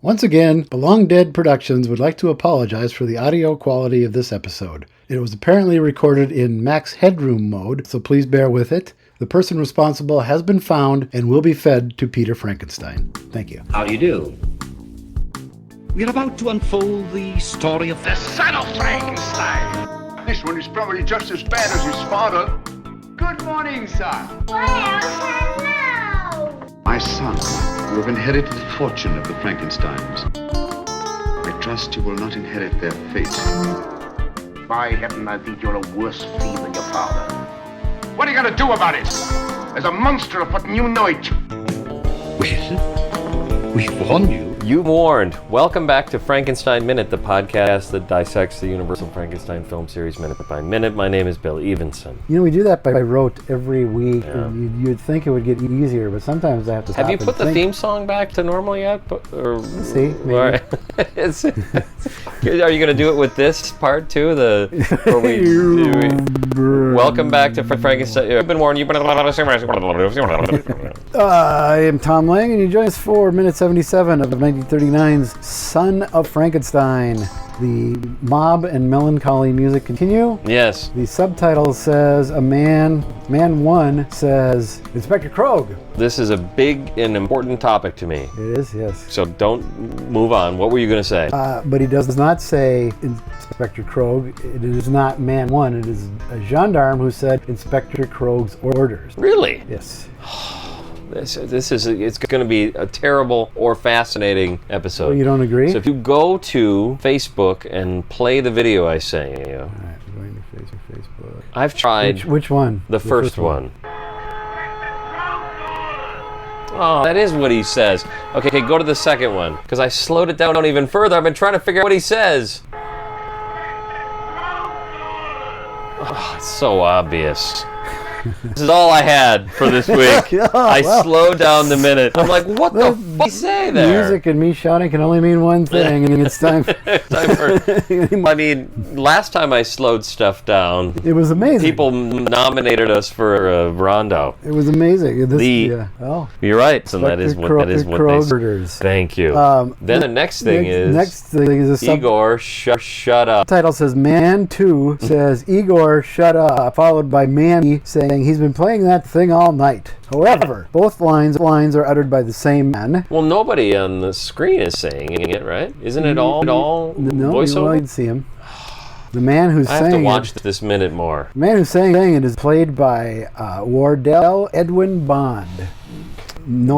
Once again, Belong Dead Productions would like to apologize for the audio quality of this episode. It was apparently recorded in max headroom mode, so please bear with it. The person responsible has been found and will be fed to Peter Frankenstein. Thank you. How do you do? We're about to unfold the story of the Son of Frankenstein. This one is probably just as bad as his father. Good morning, son. Well, hello. My son, you have inherited the fortune of the Frankensteins. I trust you will not inherit their fate. By heaven, I think you're a worse fiend than your father. What are you going to do about it? There's a monster afoot and you know it. Well, we warned you. You warned. Welcome back to Frankenstein Minute, the podcast that dissects the Universal Frankenstein film series minute by minute. My name is Bill Evenson. You know, we do that by rote every week. Yeah. And you'd think it would get easier, but sometimes I have to stop. Have you put the theme song back to normal yet? Or, see, maybe. All right. Are you going to do it with this part too? Welcome back to Frankenstein. I've been warned. I am Thom Lang, and you join us for minute 77 of 1939's Son of Frankenstein. The mob and melancholy music continue. Yes. The subtitle says, man one says, Inspector Krogh. This is a big and important topic to me. It is, yes. So don't move on. What were you going to say? But he does not say Inspector Krogh. It is not man one. It is a gendarme who said Inspector Krogh's orders. Really? Yes. It's going to be a terrible or fascinating episode. Oh, you don't agree? So if you go to Facebook and play the video I sent you. All right, I'm going to Facebook. I've tried. Which one? The first one. Oh, that is what he says. Okay, go to the second one, because I slowed it down even further. I've been trying to figure out what he says. Oh, it's so obvious. This is all I had for this week. I slowed down the minute. I'm like, what the fuck did he say there? Music and me shouting can only mean one thing, and it's time for... I mean, last time I slowed stuff down, it was amazing. People nominated us for a Rondo. It was amazing. You're right. So that is what they said. Thank you. Then the next thing is Igor, shut up. The title says, Man 2 says, Igor, shut up, followed by Man saying, he's been playing that thing all night. However, both lines are uttered by the same man. Well, nobody on the screen is saying it, right? Isn't it all voiceover? No, I'd see him. The man who's saying it... I have to watch this minute more. The man who's saying it is played by Wardell Edwin Bond.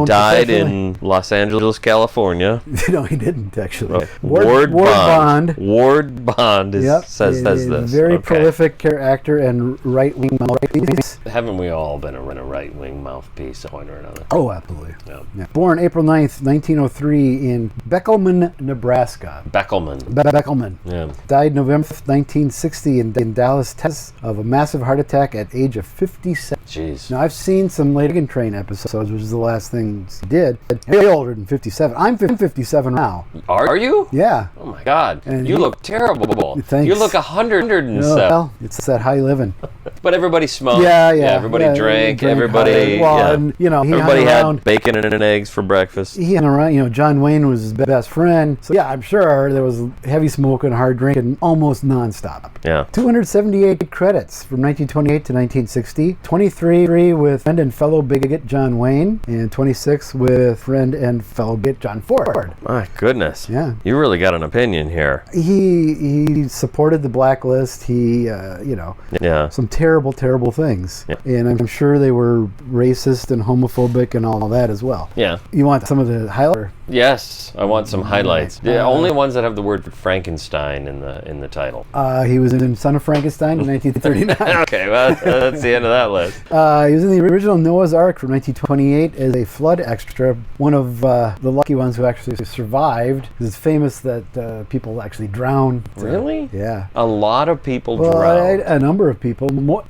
Died in Los Angeles, California. No, he didn't actually. Ward Bond. Ward Bond says this. Very prolific actor and right-wing mouthpiece. Haven't we all been a right-wing mouthpiece at one point or another? Oh, absolutely. Yeah. Born April 9th, 1903 in Beckelman, Nebraska. Beckelman. Yeah. Died November 1960 in Dallas, Texas of a massive heart attack at age of 57. Jeez. Now, I've seen some Wagon Train episodes, which is the last thing he did. Way older than 57. I'm 57 now. Are you? Yeah. Oh my God. And you look terrible. Thanks. You look 107. Well, it's that high living. But everybody smoked. Yeah. Everybody drank. Everybody. And, everybody had bacon and eggs for breakfast. He hung around. John Wayne was his best friend. So I'm sure there was heavy smoking, hard drinking, almost nonstop. Yeah. 278 credits from 1928 to 1960. 23 with friend and fellow bigot John Wayne, and 26 with friend and fellow bigot John Ford. My goodness. Yeah. You really got an opinion here. He supported the blacklist. He, some terrible things. Yeah. And I'm sure they were racist and homophobic and all that as well. Yeah. You want some of the highlights? Yes, I want some highlights. Only ones that have the word Frankenstein in the title. He was in Son of Frankenstein in 1939. Okay, well, that's the end of that list. He was in the original Noah's Ark from 1928 as a flood extra, one of the lucky ones who actually survived. It's famous that people actually drowned. Really? Yeah. A lot of people drowned. A number of people. One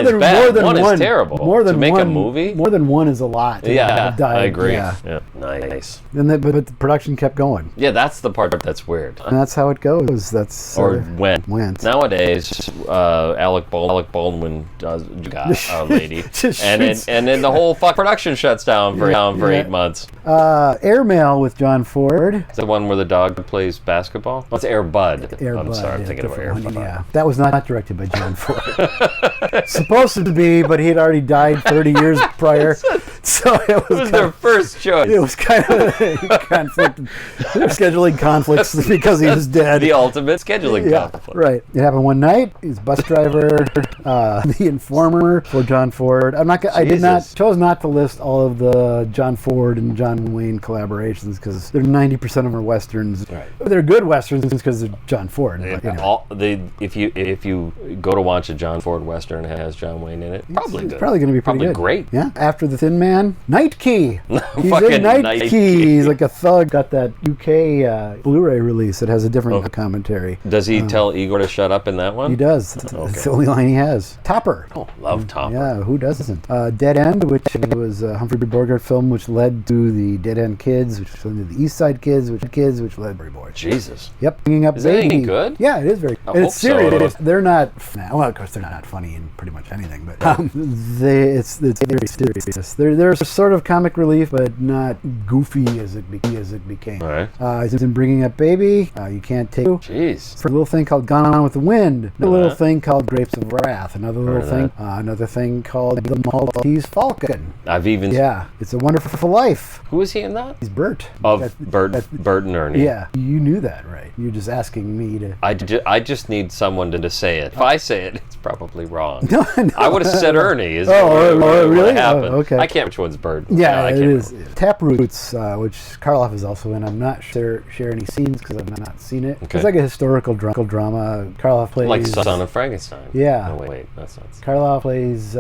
is bad. One is terrible. To make a movie? More than one is a lot. Yeah, I agree. Yeah. Nice. And but the production kept going. Yeah, that's the part that's weird. And that's how it goes. That's Or when. Went. Nowadays, Alec Baldwin does got a lady, Just and shoots. then the whole production shuts down for 8 months. Airmail with John Ford. It's the one where the dog plays basketball. Well, it's Air Bud. Air I'm Bud, sorry, I'm yeah, thinking of Air different Bud. one, yeah. That was not directed by John Ford. Supposed to be, but he had already died 30 years prior. So It was their first choice. it was kind of a conflict, scheduling conflicts because he was dead. The ultimate scheduling conflict. Right. It happened one night. He's bus driver, the informer for John Ford. I chose not to list all of the John Ford and John Wayne collaborations because they're 90% of them are westerns. Right. They're good westerns because they're John Ford. But, you know. If you go to watch a John Ford Western that has John Wayne in it, probably It's good. probably going to be pretty Probably good. great. Yeah. After the Thin Man, Night Key. He's Fucking in Night Night Key. Key. He's like a thug. Got that UK Blu-ray release that has a different commentary. Does he tell Igor to shut up in that one? He does. It's the only line he has. Topper. Oh, love Tom. Yeah, who doesn't? Dead End, which was a Humphrey Bogart film, which led to the Dead End Kids, which led to the East Side Kids, which led to Boys. Jesus. Yep. Bringing Up Is that Baby. any good? Yeah, it is very good. I And hope it's serious. so. They're not. Well, of course, they're not funny in pretty much anything, but it's very serious. They're sort of comic relief, but not goofy as it became. All right. He's in Bringing Up Baby. You Can't Take. Jeez. For a little thing called Gone On with the Wind. A little thing called Grapes of Wrath. Another thing called The Maltese Falcon. I've even. Yeah, It's a Wonderful Life. Who is he in that? He's Bert. Bert and Ernie. Yeah, you knew that, right? You're just asking me to. I just need someone to say it. If I say it, it's probably wrong. No. I would have said Ernie. Really? Happened. Oh, okay. I can't which one's Bert. Yeah, I it can't is. remember. Taproots, which Karloff is also in. I'm not sure share any scenes because I've not seen it. Okay. It's like a historical drama. Karloff plays Like Son of Frankenstein. Yeah. No, wait, that's not. Karloff plays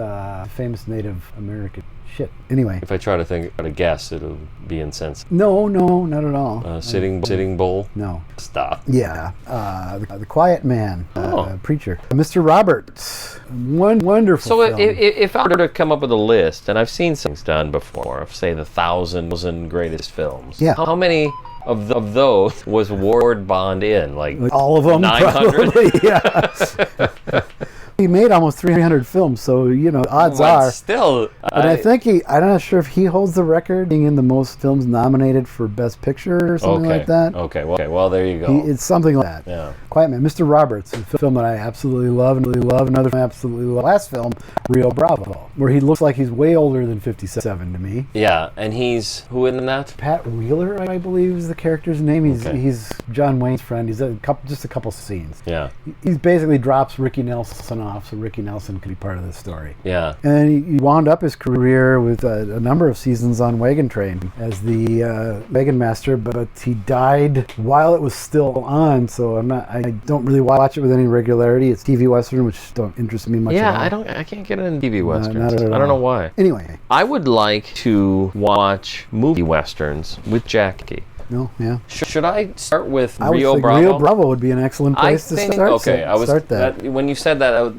famous Native American shit. Anyway. If I try to guess, it'll be insensitive. No, not at all. Sitting Bull. No. Stop. Yeah, the Quiet Man, preacher, Mr. Roberts, wonderful. So film. if I were to come up with a list, and I've seen things done before, of say the 1,000 greatest films. Yeah. How many of those was Ward Bond in? Like all of them, 900? probably. Yeah. He made almost 300 films, so odds But are. still, But I think I'm not sure if he holds the record being in the most films nominated for Best Picture or something like that. Okay, well, there you go. It's something like that. Yeah. Quiet Man, Mr. Roberts, a film that I absolutely love and really love. Another film I absolutely love. Last film, Rio Bravo, where he looks like he's way older than 57 to me. Yeah, and he's who in that? Pat Wheeler, I believe, is the character's name. Okay. He's John Wayne's friend. He's just a couple scenes. Yeah. He basically drops Ricky Nelson off, so Ricky Nelson could be part of the story. Yeah. And he wound up his career with a number of seasons on Wagon Train as the wagon master, but he died while it was still on. So I don't really watch it with any regularity. It's TV Western, which don't interest me much. Yeah, at all. I can't get into TV westerns. not at I don't know all. why. Anyway, I would like to watch movie westerns with Jackie. no, yeah. Should I start with I would Rio think Bravo? Rio Bravo would be an excellent place to start. Okay, Start that. when you said that,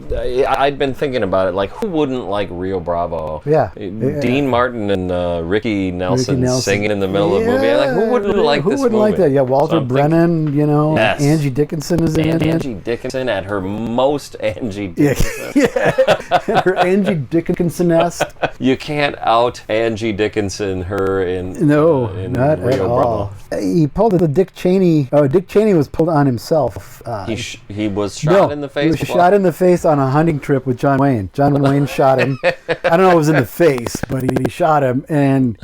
I'd been thinking about it. Like, who wouldn't like Rio Bravo? Yeah. Dean Martin and Ricky Nelson singing in the middle of the movie. Like, who wouldn't like this movie? Who wouldn't like that? Yeah, Walter Brennan. Yes. Angie Dickinson is in it. Angie Dickinson at her most Angie Yeah, Dickinson. her Angie Dickinson-esque. You can't out Angie Dickinson her in No, in not Rio at all. Bravo. He pulled the Dick Cheney. Oh, Dick Cheney was pulled on himself. He was shot in the face. He was shot in the face on a hunting trip with John Wayne. John Wayne shot him. I don't know if it was in the face, but he shot him, and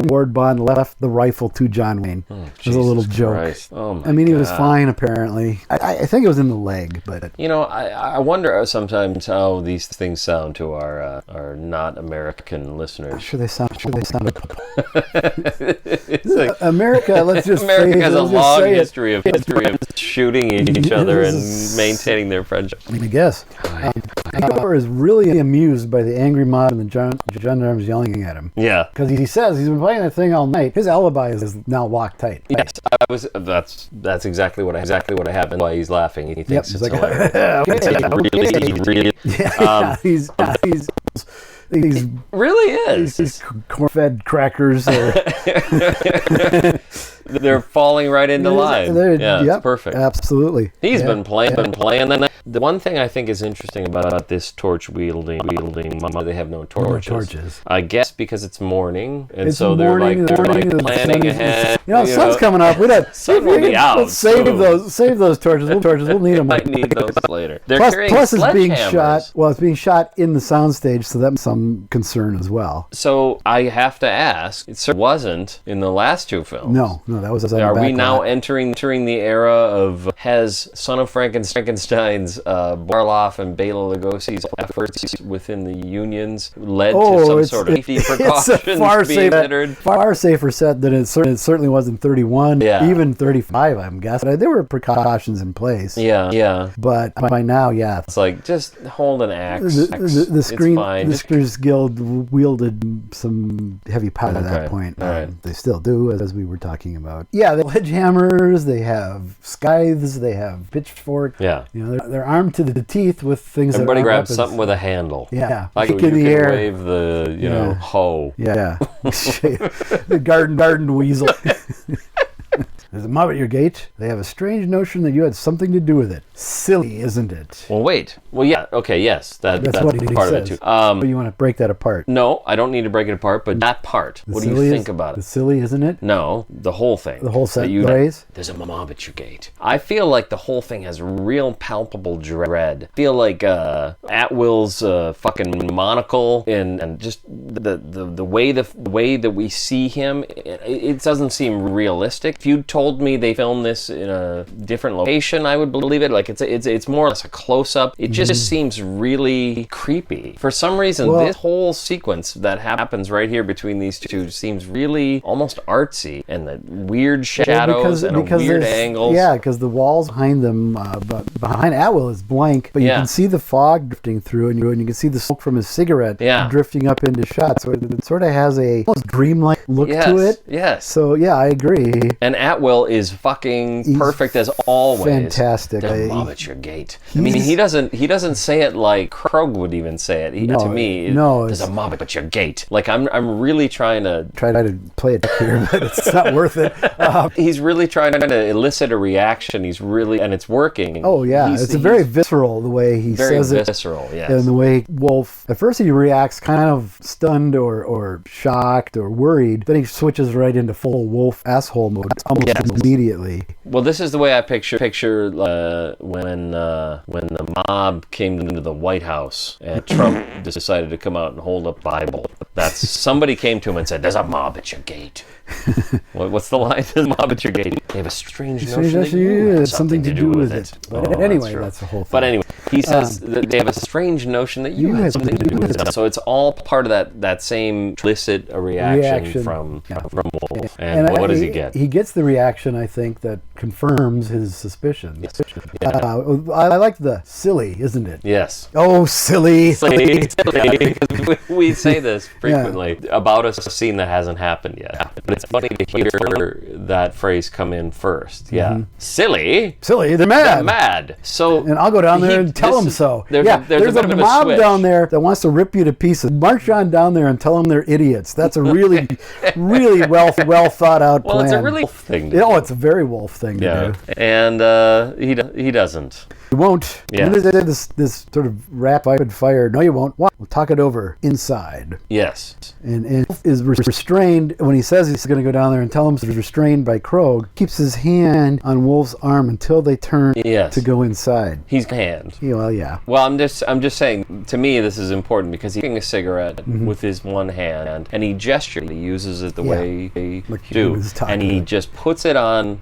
Ward Bond left the rifle to John Wayne. It was a little joke. Christ. Oh my I mean, he was God. fine apparently. I think it was in the leg, but I wonder sometimes how these things sound to our not American listeners. I'm sure they sound. It's like, America. Let's just America say, has a let's just long say it. history of shooting each other and maintaining their friendship. I guess. Igor is really amused by the angry mob and the gendarmes yelling at him. Yeah. Because he says he's been playing that thing all night. His alibi is now locked tight. Yes, that's exactly what happened. Why he's laughing. He thinks He's it's like, hilarious. okay. Really. Yeah, he's these really is. these corn-fed crackers. They're falling right into line. Yeah, yep, it's perfect. Absolutely. He's been playing. The one thing I think is interesting about this torch wielding, they have no torches. I guess because it's morning, and It's so they're morning, like the planning sun is- ahead. the sun's coming up. We don't. Sun will be out Let's save soon. those torches. We'll need them. Might need those later. They're carrying Plus it's being sledgehammers. shot. Well, it's being shot in the soundstage, so that's some concern as well. So I have to ask, it certainly wasn't in the last two films. No, that was. Are we now entering the era of has Son of Frankenstein's Barloff and Bela Lugosi's efforts within the unions led to some sort of safety precautions being considered? Far safer set than it certainly was in 31, even 35, I'm guessing. There were precautions in place. Yeah. But by now, It's like, just hold an axe. The Screeners Guild wielded some heavy power at that point. They still do, as we were talking about. Yeah, they have sledgehammers, they have scythes, they have pitchforks. Yeah. They're armed to the teeth with things. Everybody that are grabs weapons. something with a handle. Yeah. Like Kick you in the can air. wave the hoe. Yeah. The garden weasel. There's a mob at your gate. They have a strange notion that you had something to do with it. Silly, isn't it? Well, wait. Well, yeah. Okay, yes. That's what he part says. of it, too. But you want to break that apart. No, I don't need to break it apart, but that part. What do you think about The it? silly, isn't it? No, the whole thing. The whole set That phrase? There's a mob at your gate. I feel like the whole thing has real palpable dread. I feel like Atwill's fucking monocle and just the way that we see him, it doesn't seem realistic. If you told me they filmed this in a different location, I would believe it. Like it's more or less a close-up. It just seems really creepy. For some reason, this whole sequence that happens right here between these two seems really almost artsy, and the weird shadows and weird angles. Yeah, because the walls behind them, behind Atwill is blank, but you can see the fog drifting through, and you can see the smoke from his cigarette drifting up into shot. So it sort of has a almost dreamlike look to it. Yes. So yeah, I agree. And Atwill is fucking perfect as always. Fantastic. There's a mob at your gate. I mean, he doesn't say it like Krog would even say it. To me, there's a mob at your gate. Like I'm really trying to play it here, but it's not worth it. He's really trying to elicit a reaction. He's really, and it's working. Oh yeah, it's very visceral the way he says it. Very visceral, yes. And the way Wolf, at first he reacts kind of stunned or shocked or worried. Then he switches right into full Wolf asshole mode almost immediately. Well, this is the way I picture when the mob came into the White House and Trump decided to come out and hold up Bible. That's somebody came to him and said, "There's a mob at your gate." What's the line? There's a mob at your gate. They have a strange notion that you have something to do with it. But anyway, that's the whole thing. But anyway, he says that they have a strange notion that you have something to do with it. So it's all part of that same implicit reaction from Wolf. And what does he get? He gets the reaction, I think, that confirms his suspicions. I like the silly, isn't it? Yes. Oh, silly. Because we say this frequently about a scene that hasn't happened yet. But it's funny to hear that phrase come in first. Yeah. Mm-hmm. Silly, they're mad. So, and I'll go down there and tell them so. There's a mob down there that wants to rip you to pieces. March on down there and tell them they're idiots. That's a really, really well thought out plan. Well, it's a really Wolf thing to do. It's a very Wolf thing to do. And he doesn't. You won't. Yeah. This sort of rapid fire. No, you won't. We'll talk it over inside. Yes. And Wolf is restrained when he says he's going to go down there and tell him he's restrained by Krog. Keeps his hand on Wolf's arm until they turn to go inside. His hand. Yeah. Well, I'm just saying. To me, this is important because he's taking a cigarette with his one hand, and he gestures. He uses it the way they do, and he just puts it on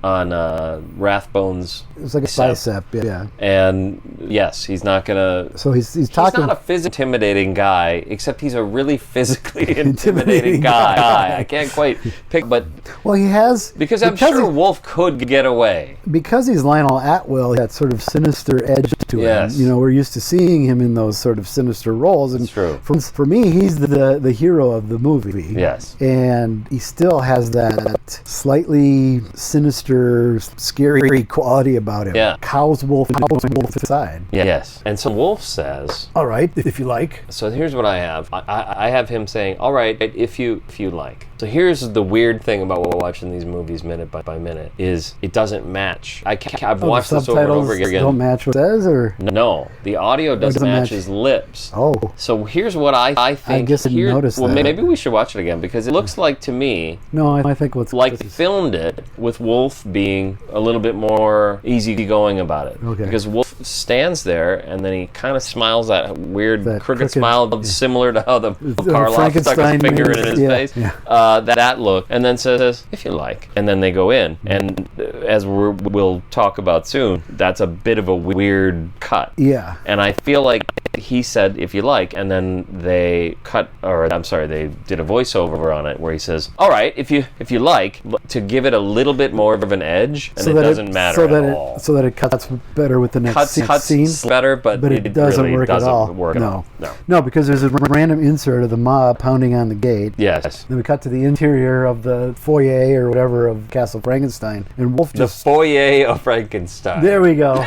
Rathbone's. It's like a bicep. Yeah. And yes, he's not gonna. So he's talking. He's not a physically intimidating guy, except he's a really physically intimidating guy. I can't quite pick, but he has because I'm sure Wolf could get away because he's Lionel Atwill. That sort of sinister edge to him. We're used to seeing him in those sort of sinister roles, and it's true. For me, he's the hero of the movie. Yes, and he still has that slightly sinister this scary quality about him. Yeah. Cow's Wolf aside. Yes. And so Wolf says, all right, if you like. so here's what I have. I have him saying, all right, if you like. So here's the weird thing about watching these movies minute by minute is it doesn't match. I've watched this over and over again. Don't match what it says, or No, the audio doesn't match his lips. oh, So here's what I think. I guess I didn't notice well, that. maybe we should watch it again because it looks like to me no, I think what's like they filmed it with Wolf being a little bit more easygoing about it. Okay. Because Wolf stands there and then he kind of smiles that weird That crooked crooked- smile, similar to how the Karloff stuck his Frankenstein finger in movie. his Yeah, face. yeah. That look, and then says, "If you like," and then they go in. And as we'll talk about soon, that's a bit of a weird cut. Yeah. And I feel like he said, "If you like," and then they they did a voiceover on it where he says, "All right, if you like," to give it a little bit more of an edge, and it doesn't matter at all. So that it cuts better with the next Cuts scene. better, but It doesn't really work doesn't at all. work at no. all. No. No, because there's a random insert of the mob pounding on the gate. Yes. Then we cut to the interior of the foyer or whatever of Castle Frankenstein, and Wolf The just. Foyer of Frankenstein. There we go.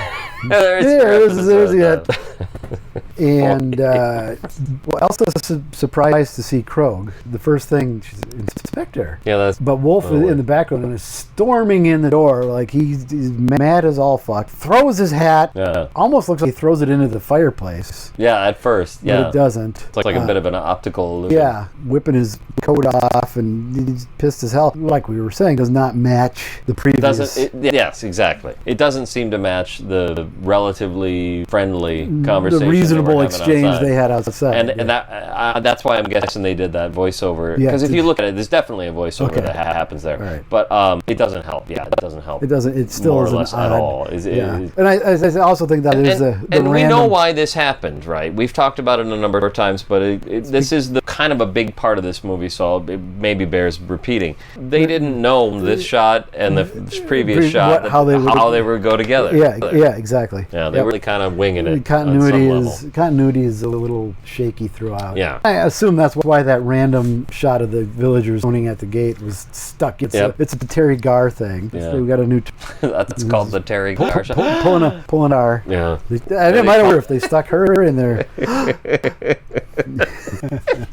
There's it. And also surprised to see Krog. The first thing, she's Inspector. Yeah, that's. But Wolf in the background is storming in the door like he's mad as all fuck. Throws his hat. Yeah. Almost looks like he throws it into the fireplace. Yeah, at first. Yeah. But it doesn't. It's like a bit of an optical illusion. Yeah, whipping his coat off and he's pissed as hell. Like we were saying, does not match the previous. Yes, exactly. It doesn't seem to match the relatively friendly conversation. The reasonable they were having exchange outside. they had outside. And that's why I'm guessing they did that voiceover. Because if you look at it, there's definitely a voiceover that happens there. Right. But it doesn't help. Yeah, it doesn't help. It doesn't. It still more or isn't less odd. at all. And I also think that is the and we random. know why this happened, right? We've talked about it a number of times, but this is the kind of a big part of this movie, so it maybe bears repeating. They didn't know this shot and the previous shot how they would go together. Yeah, exactly. Yeah, they were really kind of winging it. The continuity is a little shaky throughout. Yeah. I assume that's why that random shot of the villagers owning at the gate was stuck. It's a Terry Garr thing. Yeah. We got a new That's called the Terry Garr shot. pulling our. Yeah. It might have worked if they stuck her in there.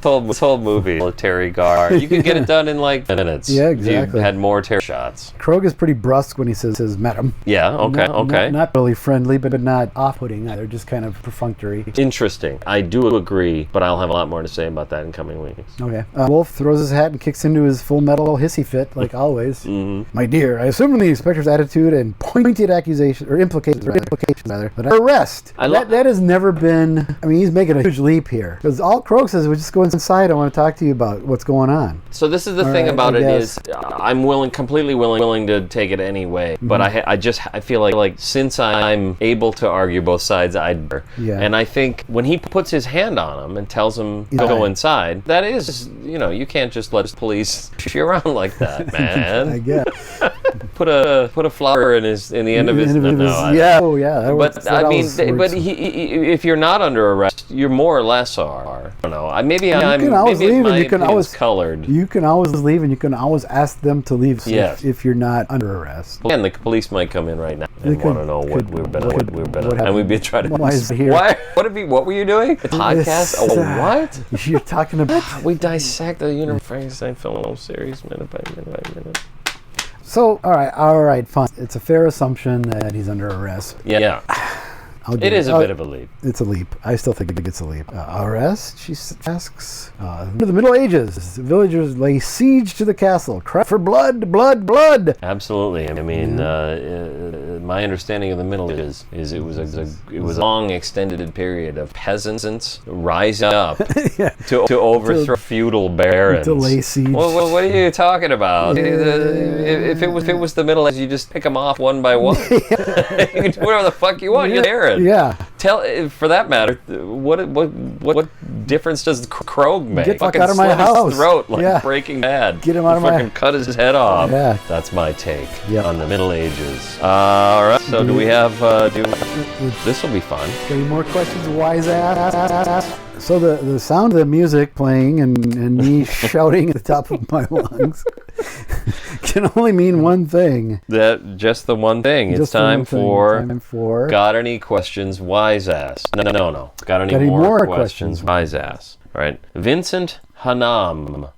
This whole movie, Terry Garr. You could get it done in like minutes. Yeah, If exactly. you had more Terry shots. Krog is pretty brusque when he says "madam." Yeah. Okay. Not really friendly, but not off-putting either. Just kind of perfunctory. Interesting. I do agree, but I'll have a lot more to say about that in coming weeks. Okay. Wolf throws his hat and kicks into his Full Metal hissy fit, like always. Mm-hmm. My dear, I assume from the inspector's attitude and pointed accusations, or implications rather, but arrest. That has never been. I mean, he's making a huge leap here because all Krog says is, "Just go inside. I want to talk to you about what's going on." So this is the thing about it is, I'm completely willing to take it anyway. But I feel like since I'm able to argue both sides, and I think when he puts his hand on him and tells him go inside, that is, you can't just let police push you around like that, man. I guess. Put a flower in the end of his. But I mean, if you're not under arrest, you more or less are. I don't know. Maybe I'm. You can always leave, and you can always colored. You can always leave, and you can always ask them to leave if you're not under arrest. And the police might come in right now and want to know what we've been on, and we'd be trying to. Why is it here? What were you doing? A podcast? What? You're talking about? We dissect the Universe Frankenstein film series minute by minute. So, all right, fine. It's a fair assumption that he's under arrest. Yeah. It is a bit of a leap. It's a leap. I still think it's a leap. Arrest, she asks. In the Middle Ages, the villagers lay siege to the castle. Cry for blood, blood, blood. Absolutely. I mean, my understanding of the Middle Ages is it was a long, extended period of peasants rising up to overthrow feudal barons. To lay siege. Well, what are you talking about? If it was the Middle Ages, you just pick them off one by one. You can do whatever the fuck you want. You're Aaron. Yeah. For that matter, what difference does Krog make? Get the fuck out of my house. His throat like Breaking Bad. Get him out of my. Fucking cut his head off. Yeah. That's my take on the Middle Ages. All right. So do we have? This will be fun. Any more questions, wise ass? So the sound of the music playing and me shouting at the top of my lungs can only mean one thing. Just the one thing. It's time for Got Any Questions, Wise Ass. No. Got any more questions, Wise Ass. All right. Vincent Hannum?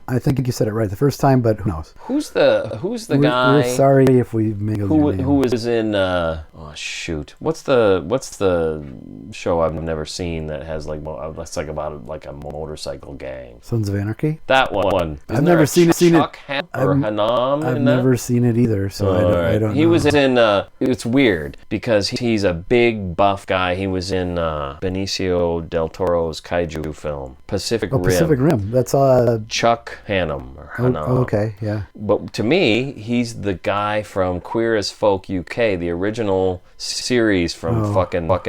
I think you said it right the first time, but who knows? Who's the guy? We're sorry if we mangled your name. Who was in? What's the show I've never seen that has that's like about like a motorcycle gang? Sons of Anarchy. That one. I've never seen it. Hanam. I've never seen it either, so I don't know. He was in. It's weird because he's a big buff guy. He was in Benicio del Toro's kaiju film Pacific Rim. Pacific Rim. That's Chuck Hannum or Hanam. Oh, okay, yeah. But to me, he's the guy from Queer as Folk UK, the original series from fucking God,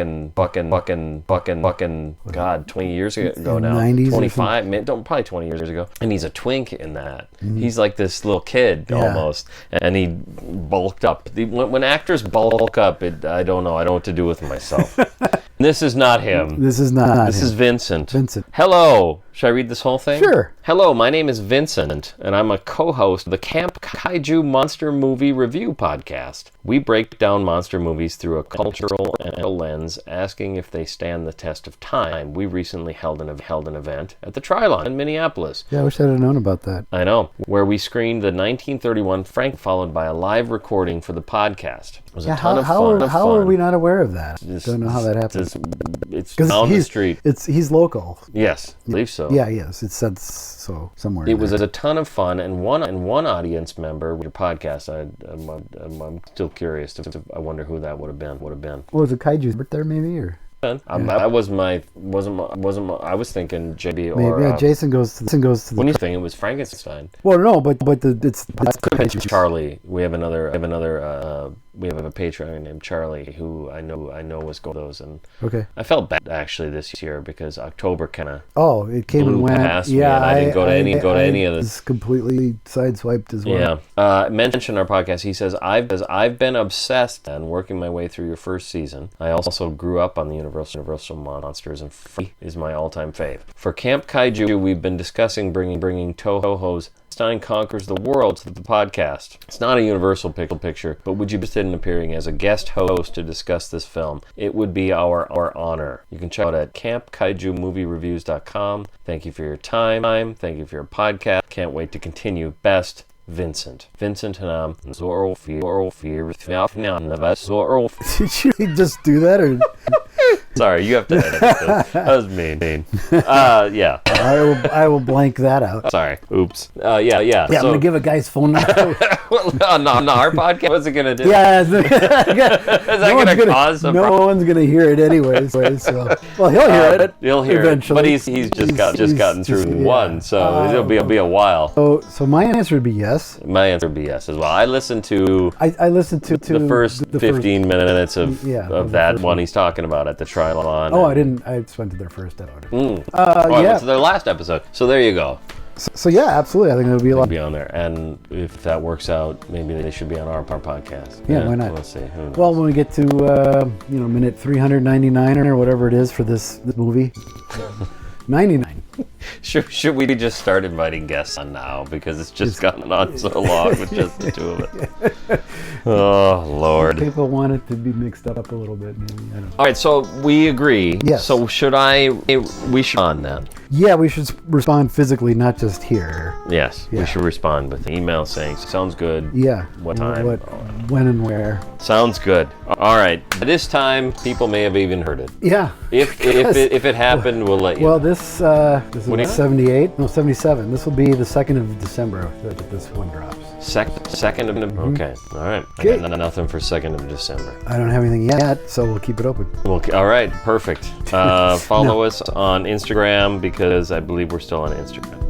20 years ago now. 90s 25, probably 20 years ago. And he's a twink in that. He's like this little kid almost, and he bulked up. When actors bulk up, I don't know. I don't know what to do with myself. This is not him. This is not This him. is Vincent. Vincent. Hello. Should I read this whole thing? Sure. Hello, my name is Vincent, and I'm a co-host of the Camp Kaiju Monster Movie Review podcast. We break down monster movies through a cultural and a lens, asking if they stand the test of time. We recently held an event at the Trilon in Minneapolis. Yeah, I wish I'd have known about that. I know. Where we screened the 1931 Frank, followed by a live recording for the podcast. It was a ton of fun. How are we not aware of that? Don't know how that happened. It's down the street. He's local. Yes, I believe so. Yeah, yes, it said so somewhere. It was a ton of fun, and one audience member, your podcast. I'm still curious. I wonder who that would have been. Was it Kaiju there maybe or? I was thinking JB or maybe, yeah, Jason goes to the. When you think it was Frankenstein. Well, no, but it's Charlie. We have a Patreon named Charlie who I know was going to those, and okay. I felt bad actually this year because October kind of it came and went past me, and I didn't go to any of this. It's completely sideswiped as well. Yeah. Mention our podcast. He says I've been obsessed and working my way through your first season. I also grew up on the Universal Monsters, and Free is my all-time fave. For Camp Kaiju, we've been discussing bringing Toho's Stein Conquers the World to the podcast. It's not a Universal picture, but would you be interested in appearing as a guest host to discuss this film? It would be our honor. You can check out at campkaijumoviereviews.com. Thank you for your time. Thank you for your podcast. Can't wait to continue. Best, Vincent. Vincent Hanam. Did you just do that or? Sorry, you have to edit this. That was mean. Yeah. I will blank that out. Sorry. Oops. Yeah. Yeah, I'm gonna give a guy's phone number. Well, no, our podcast. What's it gonna do? Yeah. Is that gonna cause a problem? No one's gonna hear it anyways. So, well, he'll hear it. He'll hear eventually. it. But he's just gotten through one, so it'll be a while. So my answer would be yes. My answer would be yes as well. I listened to. I listened to the first 15 minutes of that one he's talking about at the Trilon. Oh, I didn't. I just went to their first episode. I went to their last episode. So there you go. So yeah, absolutely. I think it'll be a lot. Be on there, and if that works out, maybe they should be on our podcast. Yeah, why not? We'll see. Who knows? Well, when we get to minute 399 or whatever it is for this movie, 99. Should we just start inviting guests on now because it's just gotten on so long with just the two of us? Oh Lord! People want it to be mixed up a little bit. Maybe I don't know. All right, so we agree. Yes. So we should on then? Yeah, we should respond physically, not just here. Yes, Yeah. we should respond with an email saying sounds good. Yeah. What time? When and where. Sounds good. All right. This time, people may have even heard it. Yeah. If it happened, we'll let you. Well, know. this is you 78. No, 77. This will be the 2nd of December that this one drops. Second of okay. All right. Okay. I got nothing for 2nd of December. I don't have anything yet, so we'll keep it open. Well, all right. Perfect. Follow us on Instagram because I believe we're still on Instagram.